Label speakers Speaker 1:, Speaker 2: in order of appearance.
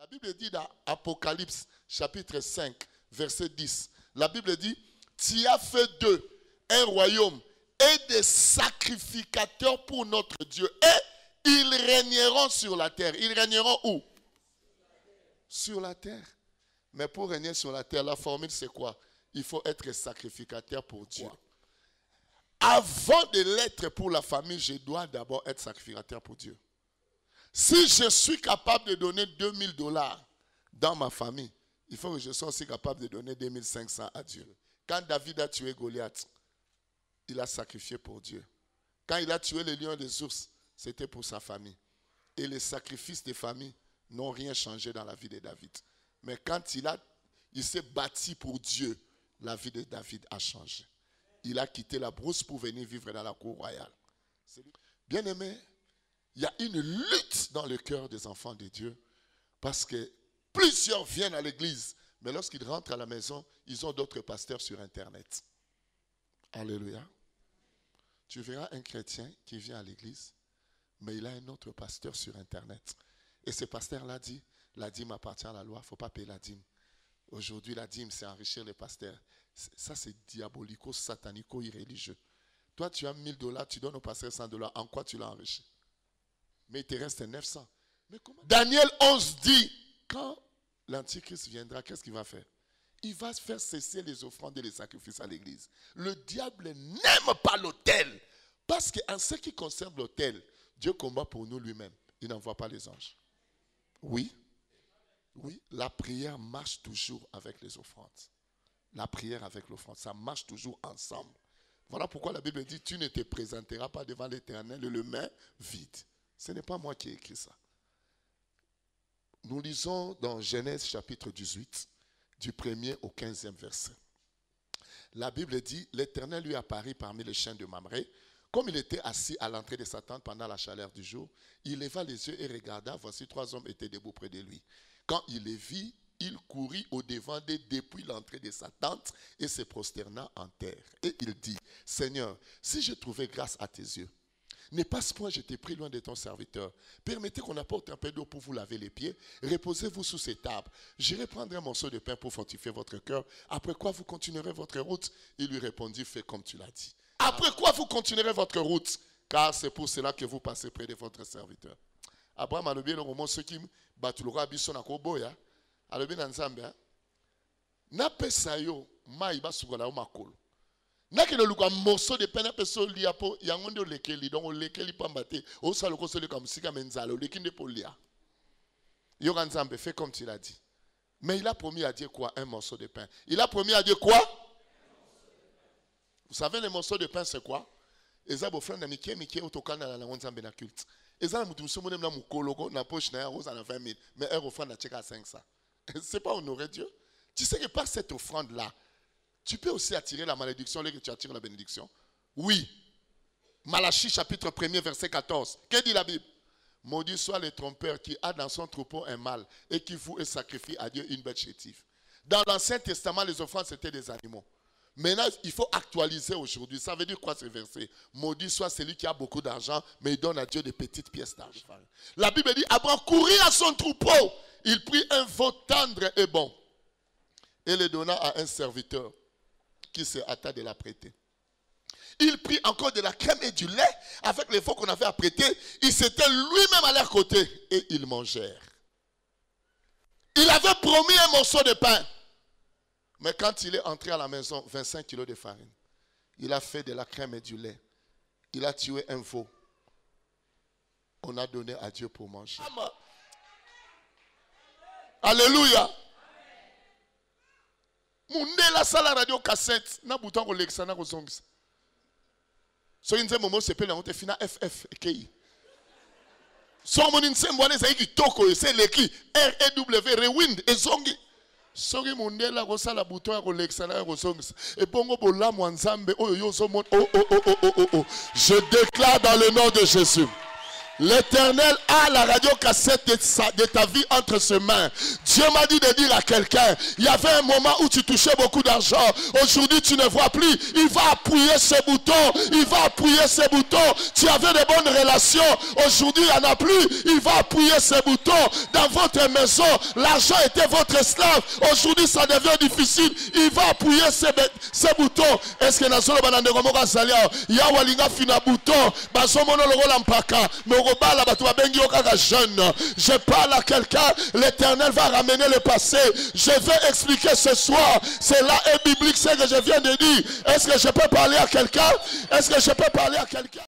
Speaker 1: La Bible dit dans Apocalypse chapitre 5 verset 10. La Bible dit, tu as fait d'eux un royaume et des sacrificateurs pour notre Dieu. Et ils régneront sur la terre. Ils régneront où? Sur la terre. Mais pour régner sur la terre, la formule c'est quoi? Il faut être sacrificateur pour Dieu. Avant de l'être pour la famille, je dois d'abord être sacrificateur pour Dieu. Si je suis capable de donner $2000 dans ma famille, il faut que je sois aussi capable de donner 2500 à Dieu. Quand David a tué Goliath, il a sacrifié pour Dieu. Quand il a tué les lions et les ours, c'était pour sa famille. Et les sacrifices des familles n'ont rien changé dans la vie de David. Mais quand il s'est bâti pour Dieu, la vie de David a changé. Il a quitté la brousse pour venir vivre dans la cour royale. Bien aimé, il y a une lutte dans le cœur des enfants de Dieu parce que plusieurs viennent à l'église, mais lorsqu'ils rentrent à la maison, ils ont d'autres pasteurs sur Internet. Alléluia. Tu verras un chrétien qui vient à l'église, mais il a un autre pasteur sur Internet. Et ce pasteur-là dit, la dîme appartient à la loi, il ne faut pas payer la dîme. Aujourd'hui, la dîme, c'est enrichir les pasteurs. Ça, c'est diabolico, satanico, irréligieux. Toi, tu as $1000, tu donnes au pasteur $100. En quoi tu l'as enrichi? Mais il te reste 900. Mais comment? Daniel 11 dit, quand l'Antichrist viendra, qu'est-ce qu'il va faire? Il va faire cesser les offrandes et les sacrifices à l'église. Le diable n'aime pas l'autel. Parce qu'en ce qui concerne l'autel, Dieu combat pour nous lui-même. Il n'envoie pas les anges. Oui. Oui, la prière marche toujours avec les offrandes. La prière avec l'offrande, ça marche toujours ensemble. Voilà pourquoi la Bible dit, tu ne te présenteras pas devant l'Éternel le main vide. Ce n'est pas moi qui ai écrit ça. Nous lisons dans Genèse chapitre 18, du 1er au 15e verset. La Bible dit, l'Éternel lui apparut parmi les chênes de Mamré. Comme il était assis à l'entrée de sa tente pendant la chaleur du jour, il leva les yeux et regarda, voici 3 hommes étaient debout près de lui. Quand il les vit, il courut au-devant d'eux depuis l'entrée de sa tente et se prosterna en terre. Et il dit, Seigneur, si j'ai trouvé grâce à tes yeux, n'est pas ce point je t'ai pris loin de ton serviteur. Permettez qu'on apporte un peu d'eau pour vous laver les pieds. Reposez-vous sous cette table. J'irai prendre un morceau de pain pour fortifier votre cœur. Après quoi vous continuerez votre route? Il lui répondit, fais comme tu l'as dit. Après quoi vous continuerez votre route? Car c'est pour cela que vous passez près de votre serviteur. Abraham a le bien au moment ce qui batulera biso na koboya. A le bien nzambe. Na pesa yo mai basugola o makolo. Na ke le luka morceau de pain na peso lia po yangonde lekeli donc lekeli pambate o sala ko sele comme sika menzalo lekinde po lia. Yo nzambe fait comme tu l'as dit. Mais il a promis à Dieu quoi? Un morceau de pain. Il a promis à Dieu quoi? Vous savez les morceaux de pain c'est quoi? Ezabo frère na mikie otokana na nzambe na culte. Ezana mutu somone na mukologo na poche na rose na 20 000 mais un offrande na cheka 500. C'est pas honorer Dieu. Tu sais que par cette offrande là, tu peux aussi attirer la malédiction là que tu attires la bénédiction. Oui. Malachie chapitre 1er verset 14. Que dit la Bible? Maudit soit le trompeur qui a dans son troupeau un mâle et qui voue et sacrifie à Dieu une bête chétive. Dans l'Ancien Testament, les offrandes c'était des animaux. Maintenant, il faut actualiser aujourd'hui. Ça veut dire quoi ce verset? Maudit soit celui qui a beaucoup d'argent, mais il donne à Dieu des petites pièces d'argent. La Bible dit, Abraham courut à son troupeau. Il prit un veau tendre et bon et le donna à un serviteur qui se hâta de l'apprêter. Il prit encore de la crème et du lait avec les veaux qu'on avait apprêtés. Il s'était lui-même à leur côté et ils mangèrent. Il avait promis un morceau de pain. Mais quand il est entré à la maison, 25 kilos de farine. Il a fait de la crème et du lait. Il a tué un veau. On a donné à Dieu pour manger. Alléluia. Mundela sala radio cassette. Na bouton ko leksana ko zongisa. So inze momo sepe na on te fina FF ekei. So monin sembwane za iki toko se leki REW rewind ezongi. Soki mundela ko sala bouton ko leksana ko zongisa. E bongo bolamu nzambe oyo yo so mon Je déclare dans le nom de Jésus. L'Éternel a la radio cassette de ta vie entre ses mains. Dieu m'a dit de dire à quelqu'un, il y avait un moment où tu touchais beaucoup d'argent. Aujourd'hui, tu ne vois plus. Il va appuyer ce bouton. Il va appuyer ce bouton. Tu avais de bonnes relations. Aujourd'hui, il n'y en a plus. Il va appuyer ce bouton. Dans votre maison, l'argent était votre esclave. Aujourd'hui, ça devient difficile. Il va appuyer ce bouton. Est-ce que Nazolo Banandego Moka Salia, Yawalinga Fina bouton, Basomono Logola Mpaka, Morobala Batua Bengi Okaka jeune. Je parle à quelqu'un, l'Éternel va ramener le passé. Je vais expliquer ce soir. Cela est biblique, ce que je viens de dire. Est-ce que je peux parler à quelqu'un? Est-ce que je peux parler à quelqu'un?